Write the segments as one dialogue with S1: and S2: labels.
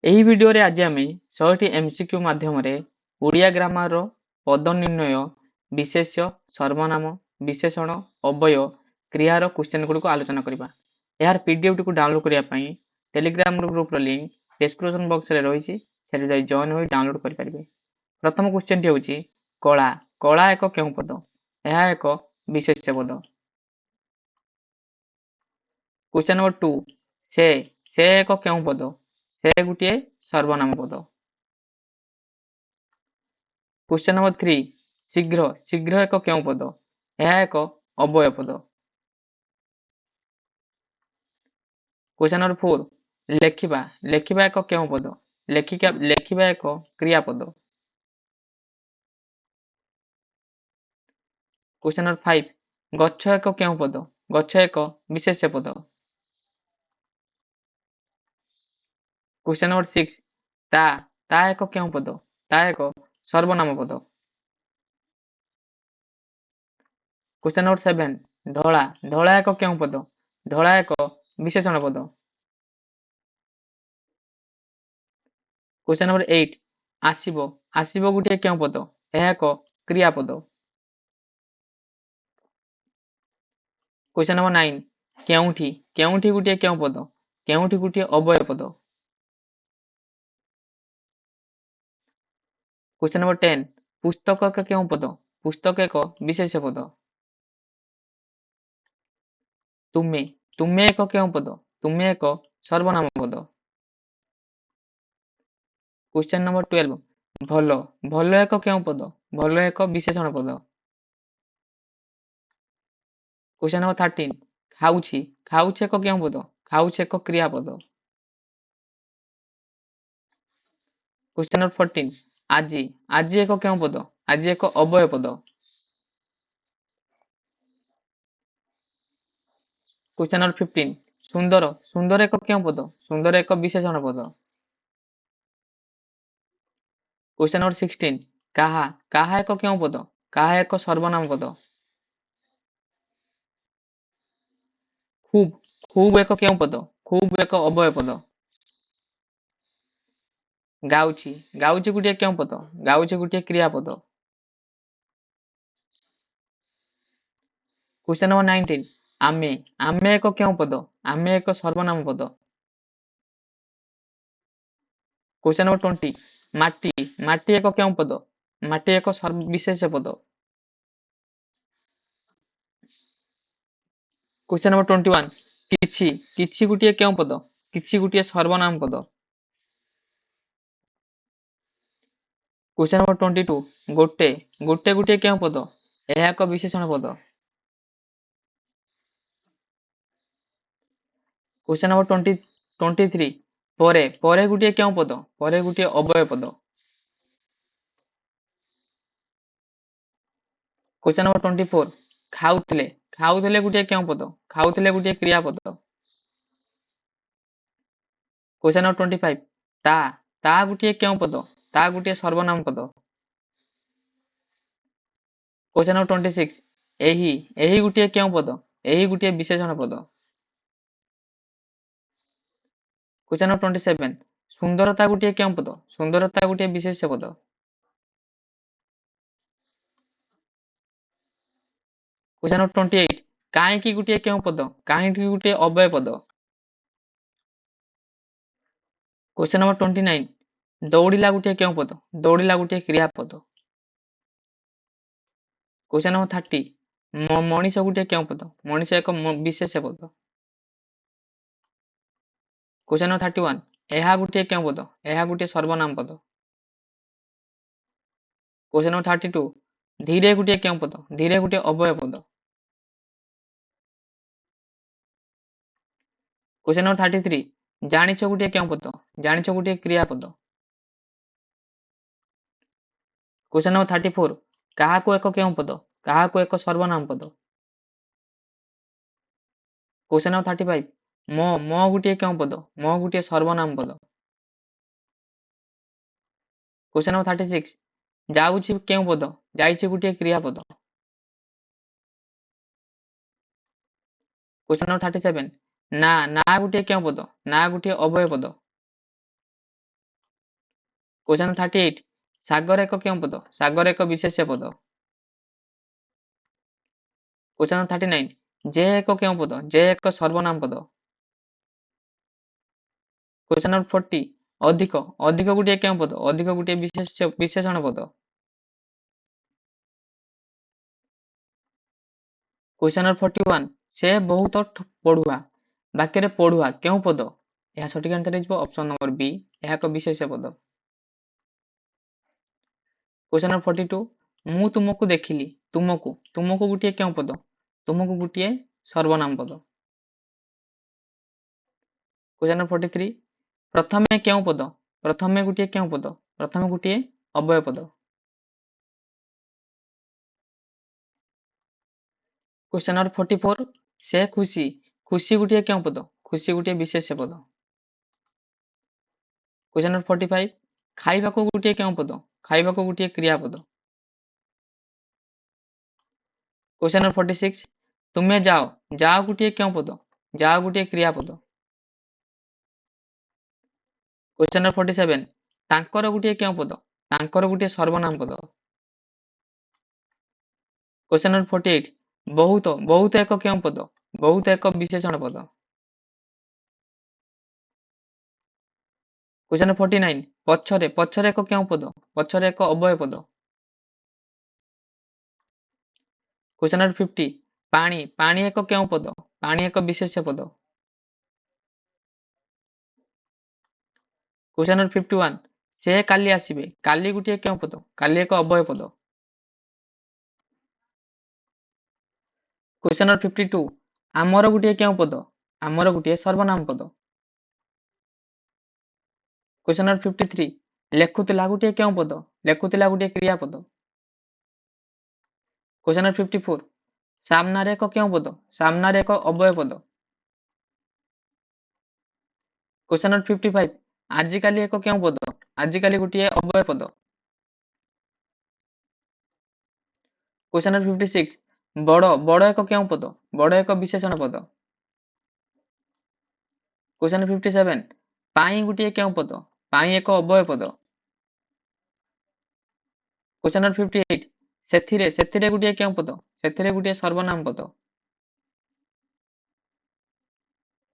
S1: ଏହି ଭିଡିଓରେ ଆଜି ଆମେ 100ଟି MCQ ମାଧ୍ୟମରେ ଓଡ଼ିଆ ଗ୍ରାମାରର ପଦ ନିର୍ଣ୍ଣୟ, ବିଶେଷ୍ୟ, ସର୍ବନାମ, ବିଶେଷଣ, ଅବୟ, କ୍ରିୟାର କ୍ୱେଶ୍ଚନ ଗୁଡ଼ିକୁ ଆଲୋଚନା କରିବା। ଏହାର PDFଟିକୁ ଡାଉନଲୋଡ୍ କରିବା ପାଇଁ ଟେଲିଗ୍ରାମ ଗ୍ରୁପର ଲିଙ୍କ ଡେସ୍କ୍ରିପସନ ବକ୍ସରେ ରହିଛି, ସେଠି ଯାଇ ଜଏନ୍ ହୋଇ ଡାଉନଲୋଡ୍ କରିପାରିବେ। ପ୍ରଥମ କ୍ୱେଶ୍ଚନଟି ହେଉଛି କଳା। କଳା ଏକ କେଉଁ ପଦ? ଏହା ଏକ ବିଶେଷ୍ୟ ପଦ। କ୍ୱେଶ୍ଚନ ନମ୍ବର 2 ସେ ଏକ କେଉଁ ପଦ? ସେ ଗୋଟିଏ ସର୍ବନାମ ପଦ। କ୍ୱେଶ୍ଚନ ନମ୍ବର 3 ଶୀଘ୍ର। ଶୀଘ୍ର ଏକ କେଉଁ ପଦ? ଏହା ଏକ ଅବୟ ପଦ। କ୍ୱେଶ୍ଚନ ନମ୍ବର 4 ଲେଖିବା। ଲେଖିବା ଏକ କେଉଁ ପଦ? ଲେଖିବା ଏକ କ୍ରିୟାପଦ। କ୍ୱେଶ୍ଚନ ନମ୍ବର 5 ଗଛ ଏକ କେଉଁ ପଦ? ଗଛ ଏକ ବିଶେଷ୍ୟ ପଦ। କ୍ୱେଶ୍ଚନ ନମ୍ବର 6 ତା ଏକ କେଉଁ ପଦ? ତା ଏକ ସର୍ବନାମ ପଦ। କ୍ୱେଶ୍ଚନ ନମ୍ବର 7 ଧଳା। ଧଳା ଏକ କେଉଁ ପଦ? ଧଳା ଏକ ବିଶେଷଣ ପଦ। କ୍ୱେଶ୍ଚନ ନମ୍ବର 8 ଆସିବ। ଆସିବ ଗୋଟିଏ କେଉଁ ପଦ? ଏହା ଏକ କ୍ରିୟାପଦ। କ୍ୱେଶ୍ଚନ ନମ୍ବର 9 କେଉଁଠି। କେଉଁଠି ଗୋଟିଏ କେଉଁ ପଦ? କେଉଁଠି ଗୋଟିଏ ଅବୟ ପଦ। କ୍ୱେଶ୍ଚନ ନମ୍ବର 10 ପୁସ୍ତକ ଏକ କେଉଁ ପଦ? ପୁସ୍ତକ ଏକ ବିଶେଷ୍ୟ ପଦ। ତୁମେ। ତୁମେ ଏକ କେଉଁ ପଦ? ତୁମେ ଏକ ସର୍ବନାମ ପଦ। କ୍ୱେଶ୍ଚନ ନମ୍ବର 12 ଭଲ। ଭଲ ଏକ କେଉଁ ପଦ? ଭଲ ଏକ ବିଶେଷଣ ପଦ। କ୍ୱେଶ୍ଚନ ନମ୍ବର 13 ଖାଉଛି। ଖାଉଛି ଏକ କେଉଁ ପଦ? ଖାଉଛି ଏକ କ୍ରିୟାପଦ। କ୍ୱେଶ୍ଚନ ନମ୍ବର 14 ଆଜି। ଆଜି ଏକ କେଉଁ ପଦ? ଆଜି ଏକ ଅବୟ ପଦ। କ୍ୱେଶ୍ଚନ ନମ୍ବର 15 ସୁନ୍ଦର। ସୁନ୍ଦର ଏକ କେଉଁ ପଦ? ସୁନ୍ଦର ଏକ ବିଶେଷଣ ପଦ। କ୍ୱେଶ୍ଚନ ନମ୍ବର 16 କାହା। କାହା ଏକ କେଉଁ ପଦ? କାହା ଏକ ସର୍ବନାମ ପଦ। ଖୁବ୍। ଖୁବ୍ ଏକ କେଉଁ ପଦ? ଖୁବ୍ ଏକ ଅବୟ ପଦ। ଗାଉଛି। ଗାଉଛି ଗୋଟିଏ କେଉଁ ପଦ? ଗାଉଛି ଗୋଟିଏ କ୍ରିୟାପଦ। କ୍ୱେଶ୍ଚନ ନମ୍ବର 19 ଆମେ। ଆମେ ଏକ କେଉଁ ପଦ? ଆମେ ଏକ ସର୍ବନାମ ପଦ। କ୍ୱେଶ୍ଚନ ନମ୍ବର 20 ମାଟି। ମାଟି ଏକ କେଉଁ ପଦ? ମାଟି ଏକ ବିଶେଷ୍ୟ ପଦ। କ୍ୱେଶ୍ଚନ ନମ୍ବର 21 କିଛି। କିଛି ଗୋଟିଏ କେଉଁ ପଦ? କିଛି ଗୋଟିଏ ସର୍ବନାମ ପଦ। କ୍ୱେଶ୍ଚନ ନମ୍ବର 22 ଗୋଟେ। ଗୋଟେ ଗୋଟିଏ କେଉଁ ପଦ? ଏହା ଏକ ବିଶେଷଣ ପଦ। କ୍ୱେଶ୍ଚନ ନମ୍ବର 23 ପରେ। ପରେ ଗୋଟିଏ କେଉଁ ପଦ? ପରେ ଗୋଟିଏ ଅବୟ ପଦ। କ୍ୱେଶ୍ଚନ ନମ୍ବର 24 ଖାଉଥିଲେ। ଖାଉଥିଲେ ଗୋଟିଏ କେଉଁ ପଦ? ଖାଉଥିଲେ ଗୋଟିଏ କ୍ରିୟାପଦ। କ୍ୱେଶ୍ଚନ ନମ୍ବର 25 ତା। ତା ଗୋଟିଏ କେଉଁ ପଦ? ତା ଗୋଟିଏ ସର୍ବନାମ ପଦ। କ୍ୱେଶ୍ଚନ ନମ୍ବର 26 ଏହି। ଏହି ଗୋଟିଏ କେଉଁ ପଦ? ଏହି ଗୋଟିଏ ବିଶେଷଣ ପଦ। କ୍ୱେଶ୍ଚନ ନମ୍ବର 27 ସୁନ୍ଦରତା ଗୋଟିଏ କେଉଁ ପଦ? ସୁନ୍ଦରତା ଗୋଟିଏ ବିଶେଷ୍ୟ ପଦ। କ୍ୱେଶ୍ଚନ ନମ୍ବର 28 କାହିଁକି ଗୋଟିଏ କେଉଁ ପଦ? କାହିଁକି ଗୋଟିଏ ଅବୟ ପଦ। କ୍ୱେଶ୍ଚନ ନମ୍ବର 29 ଦୌଡ଼ିଲା ଗୋଟିଏ କେଉଁ ପଦ? ଦୌଡ଼ିଲା ଗୋଟିଏ କ୍ରିୟାପଦ। କ୍ୱେଶ୍ଚନ ନମ୍ବର 30 ମଣିଷ ଗୋଟିଏ କେଉଁ ପଦ? ମଣିଷ ଏକ ବିଶେଷ୍ୟ ପଦ। କ୍ୱେଶ୍ଚନ ନମ୍ବର 31 ଏହା ଗୋଟିଏ କେଉଁ ପଦ? ଏହା ଗୋଟିଏ ସର୍ବନାମ ପଦ। କ୍ୱେଶ୍ଚନ ନମ୍ବର 32 ଧୀରେ ଗୋଟିଏ କେଉଁ ପଦ? ଧୀରେ ଗୋଟିଏ ଅବୟ ପଦ। କ୍ୱେଶ୍ଚନ ନମ୍ବର 33 ଜାଣିଛ ଗୋଟିଏ କେଉଁ ପଦ? ଜାଣିଛ ଗୋଟିଏ କ୍ରିୟାପଦ। କ୍ୱେଶ୍ଚନ ନମ୍ବର 34 କାହାକୁ ଏକ କେଉଁ ପଦ? କାହାକୁ ଏକ ସର୍ବନାମ ପଦ। କ୍ୱେଶ୍ଚନ ନମ୍ବର 35 ମୋ ଗୋଟିଏ କେଉଁ ପଦ? ମୋ ଗୋଟିଏ ସର୍ବନାମ ପଦ। କ୍ୱେଶ୍ଚନ ନମ୍ବର 36 ଯାଉଛି କେଉଁ ପଦ? ଯାଇଛି ଗୋଟିଏ କ୍ରିୟାପଦ। କ୍ୱେଶ୍ଚନ ନମ୍ବର 37 ନା। ନା ଗୋଟିଏ କେଉଁ ପଦ? ନା ଗୋଟିଏ ଅବୟ ପଦ। क्वेश्चन नंबर 38 सागर एक केउं पद सागर एक विशेष्य पद क्वेश्चन नंबर 39 जे एक केउं पद जे एक सर्वनाम पद क्वेश्चन नंबर 40 अधिक अधिक गोटे केउं पद अधिक गोटे विशेषण पद क्वेश्चन नंबर 41 से बहुत पढ़ुआ वाक्य पढ़ुआ केउं पद यह सठिक आंसर हो ऑप्शन नंबर बी यह एक विशेष्य पद क्वेश्चन नंबर 42 मु तुमको देखिली तुमको तुमको गोटे केउं पद तुमको गोटे सर्वनाम पद क्वेश्चन नंबर 43 प्रथमे केउं पद प्रथमे गोटे केउं पद प्रथमे गोटे अव्यय पद क्वेश्चन नंबर 44 से खुशी खुशी गोटे केउं पद खुशी गोटे विशेष्य पद क्वेश्चन नंबर 45 खाइबाको गोटे केउं पद खाइबाको गोटे क्रियापद क्वेश्चन नंबर 46 तुमे जाओ जाओ गोटे केउं पद जाओ गोटे क्रियापद क्वेश्चन नंबर 47 तांकर गोटे केउं पद तांकर गोटे सर्वनाम पद क्वेश्चन नंबर 48 बहुत बहुत एक केउं पद बहुत एक विशेषण पद क्वेश्चन नंबर 49 पछरे पछरे एक केउं पद पछरे एक अव्यय पद क्वेश्चन नंबर 50 पानी पानी एक केउं पद पानी एक विशेष्य पद क्वेश्चन नंबर 51 से काली आसीबे काली गोटे केउं पद काली एक अव्यय पद क्वेश्चन नंबर 52 आमर गोटे केउं पद आमर गोटे सर्वनाम पद क्वेश्चन नंबर 53 लेखुतिला गोटे केउं पद लेखुतिला गोटे क्रियापद क्वेश्चन नंबर 54 सामनारे एक केउं पद सामनारे एक अव्यय पद क्वेश्चन नंबर 55 आजिकाली एक केउं पद आजिकाली गोटे अव्यय पद क्वेश्चन नंबर 56 बड़ बड़ एक केउं पद बड़ एक विशेषण पद क्वेश्चन नंबर 57 पाई गोटे केउं पद पाई एक अव्यय पद क्वेश्चन नंबर 58 सेथिरे सेथिरे गोटे केउं पद सेथिरे गोटे सर्वनाम पद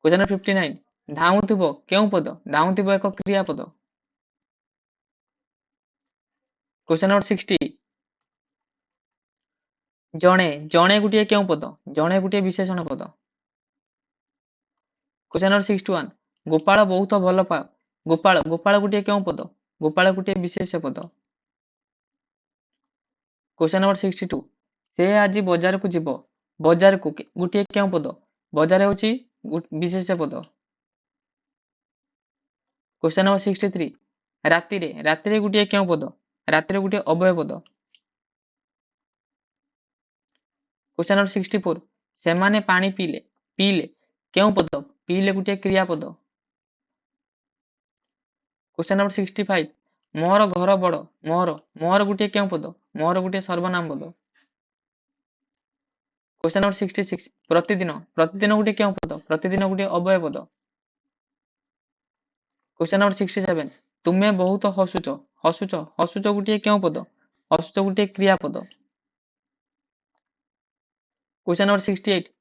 S1: क्वेश्चन नंबर 59 धाउथिबो केउं पद धाउथिबो एक क्रियापद क्वेश्चन नंबर 60 जणे जणे गोटे केउं पद जणे गोटे विशेषण पद क्वेश्चन नंबर 61 गोपाल बहुत भल पाओ गोपाल गोपाल गोटे केउं पद गोपाल गोटे विशेष्य पद क्वेश्चन नंबर 62 से आज बजार को जीव बजार को गोटे केउं पद बजार होची विशेष्य पद क्वेश्चन नंबर 63 रातिरे रातिरे गोटे केउं पद रातिरे गोटे अव्यय पद क्वेश्चन नंबर 64 सेमाने पानी पीले पीले केउं पद पीले गोटे क्रियापद क्वेश्चन नंबर 65 मोर घर बड़ मोर मोर गोटे केउं पद मोर गोटे सर्वनाम पद क्वेश्चन नंबर 66 प्रतिदिन प्रतिदिन गोटे केउं पद प्रतिदिन गोटे अव्यय पद क्वेश्चन नंबर 67 तुमे बहुत हसुच हसुच हसुच गोटे केउं पद हसुच गोटे क्रियापद क्वेश्चन नंबर 68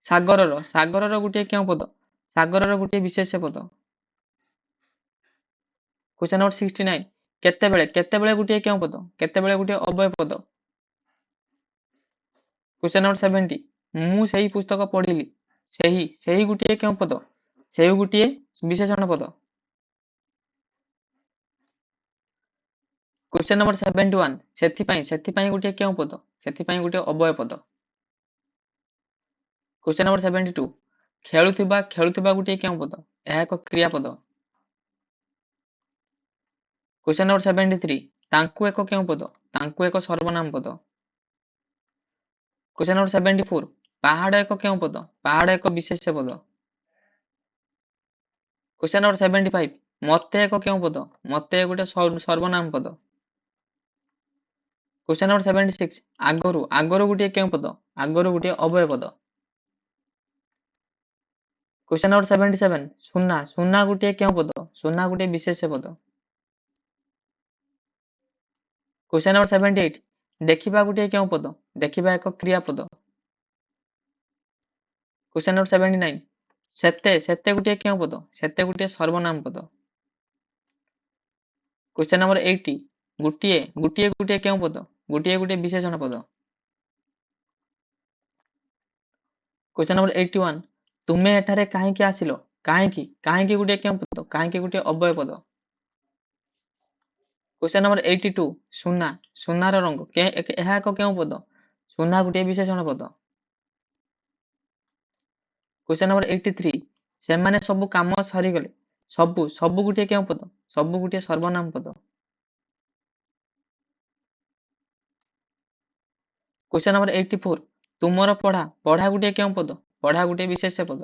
S1: सागरर सागरर गोटे केउं पद सागरर गोटे विशेष्य पद क्वेश्चन नंबर 69 केतेबेले केतेबेले गोटे केउं पद केतेबेले गोटे अव्यय पद क्वेश्चन नंबर 70 मु सेही पुस्तक पढ़िली सेही सेही गोटे केउं पद सेही गोटे विशेषण पद क्वेश्चन नंबर 71 सेथिपाई सेथिपाई गोटे केउं पद सेथिपाई गोटे अव्यय पद क्वेश्चन नंबर 72 खेलुथिबा खेलुथिबा गोटे केउं पद यह एक क्रियापद क्वेश्चन नंबर 73 तांकु एक केउं पद तांकु एक सर्वनाम पद क्वेश्चन नंबर 74 पहाड़ एक केउं पद पहाड़ एक विशेष्य पद क्वेश्चन नंबर 75 मते एक केउं पद मते गोटे सर्वनाम पद क्वेश्चन नंबर 76 आगरु आगरु गोटे केउं पद आगरु गोटे अव्यय पद क्वेश्चन नंबर 77 सुना सुना गोटे केउं पद सुना गोटे विशेष्य पद क्वेश्चन नंबर 78 देखिबा गोटे केउ पद देखिबा एक क्रियापद। क्वेश्चन नंबर 79 सेते सेते गोटे केउ पद सेते गोटे सर्वनाम पद। क्वेश्चन नंबर 80 गोटिए गोटिए गोटे केउ पद गोटिए गोटे विशेषण पद। क्वेश्चन नंबर 81 तुमे एठारे काहींकी आसिलो काहींकी काहींकी गोटे केउ पद काहींकी गोटे अव्यय पद। क्वेश्चन नंबर 82 सुना सुनार रंग ଏହା ଏକ କେଉଁ ପଦ ସୁନା ଗୋଟିଏ ବିଶେଷଣ ପଦ। क्वेश्चन नंबर 83 ସେମାନେ ସବୁ କାମ ସରିଗଲେ ସବୁ ସବୁ ଗୋଟିଏ କେଉଁ ପଦ ସବୁ ଗୋଟିଏ ସର୍ବନାମ ପଦ। क्वेश्चन नंबर 84 ତୁମର ପଢ଼ା ପଢ଼ା ଗୋଟିଏ କେଉଁ ପଦ ପଢ଼ା ଗୋଟିଏ ବିଶେଷ୍ୟ ପଦ।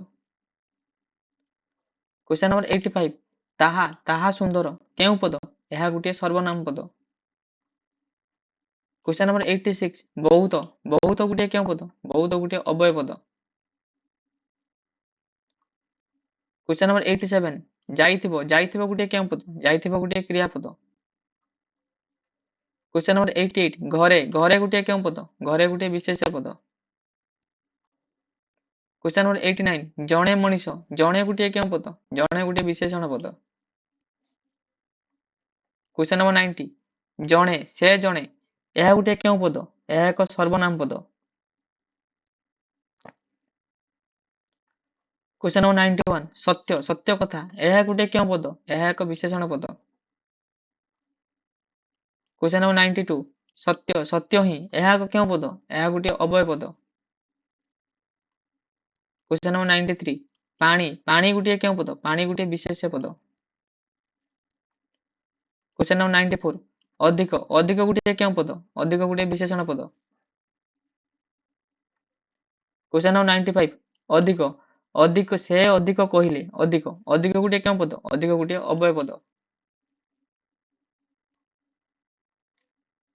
S1: क्वेश्चन नंबर 85 ତାହା ତାହା ସୁନ୍ଦର କେଉଁ ପଦ ଏହା ଗୋଟିଏ ସର୍ବନାମ ପଦ। क्वेश्चन नंबर 86 ବହୁତ ବହୁତ ଗୋଟିଏ କେଉଁ ପଦ ବହୁତ ଗୋଟିଏ ଅବ୍ୟୟ ପଦ। क्वेश्चन नंबर 87 ଯାଇଥିବ ଯାଇଥିବ ଗୋଟିଏ କେଉଁ ପଦ ଯାଇଥିବ ଗୋଟିଏ କ୍ରିୟାପଦ। क्वेश्चन नंबर 88 ଘରେ ଘରେ ଗୋଟିଏ କେଉଁ ପଦ ଘରେ ଗୋଟିଏ ବିଶେଷ୍ୟ ପଦ। क्वेश्चन नंबर 89 ଜଣେ ମଣିଷ ଜଣେ ଗୋଟିଏ କେଉଁ ପଦ ଜଣେ ଗୋଟିଏ ବିଶେଷଣ ପଦ। क्वेश्चन नंबर 90 ଜଣେ ସେ ଜଣେ ଏହା ଗୋଟିଏ କେଉଁ ପଦ ଏହା ଏକ ସର୍ବନାମ ପଦ। क्वेश्चन नंबर 91 ସତ୍ୟ ସତ୍ୟ କଥା ଏହା ଗୋଟିଏ କେଉଁ ପଦ ଏହା ଏକ ବିଶେଷଣ ପଦ। क्वेश्चन नंबर 92 ସତ୍ୟ ସତ୍ୟ ହିଁ ଏହା ଏକ କେଉଁ ପଦ ଏହା ଗୋଟିଏ ଅବ୍ୟୟ ପଦ। क्वेश्चन नंबर 93 ପାଣି ପାଣି ଗୋଟିଏ କେଉଁ ପଦ ପାଣି ଗୋଟିଏ ବିଶେଷ୍ୟ ପଦ। क्वेश्चन नंबर 94 ଅଧିକ ଅଧିକ ଗୋଟିଏ କେଉଁ ପଦ ଅଧିକ ଗୋଟିଏ ବିଶେଷଣ ପଦ। क्वेश्चन नंबर 95 ଅଧିକ ଅଧିକ ସେ ଅଧିକ କହିଲେ ଅଧିକ ଅଧିକ ଗୋଟିଏ କେଉଁ ପଦ ଅଧିକ ଗୋଟିଏ ଅବ୍ୟୟ ପଦ।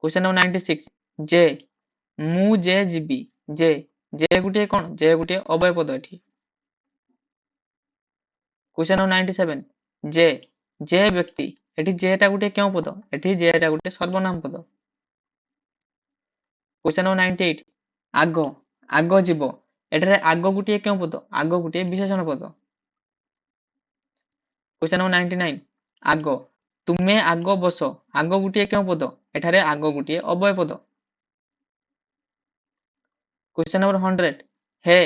S1: क्वेश्चन नंबर 96 ଯେ ମୁଁ ଯେ ଯିବି ଯେ ଯେ ଗୋଟିଏ କ'ଣ ଯେ ଗୋଟିଏ ଅବ୍ୟୟ ପଦ ଏଠି। क्वेश्चन नंबर 97 ଯେ ଯେ ବ୍ୟକ୍ତି ଏଠି ଯେଟା ଗୋଟିଏ କେଉଁ ପଦ ଏଠି ଯେଟା ଗୋଟିଏ ସର୍ବନାମ ପଦ। क्वेश्चन नंबर 98 ଆଗ ଆଗ ଯିବ ଏଠାରେ ଆଗ ଗୋଟିଏ କେଉଁ ପଦ ଆଗ ଗୋଟିଏ ବିଶେଷଣ ପଦ। क्वेश्चन नंबर 99 ଆଗ ତୁମେ ଆଗ ବସ ଆଗ ଗୋଟିଏ କେଉଁ ପଦ ଏଠାରେ ଆଗ ଗୋଟିଏ ଅବ୍ୟୟ ପଦ। क्वेश्चन नंबर 100 ହେ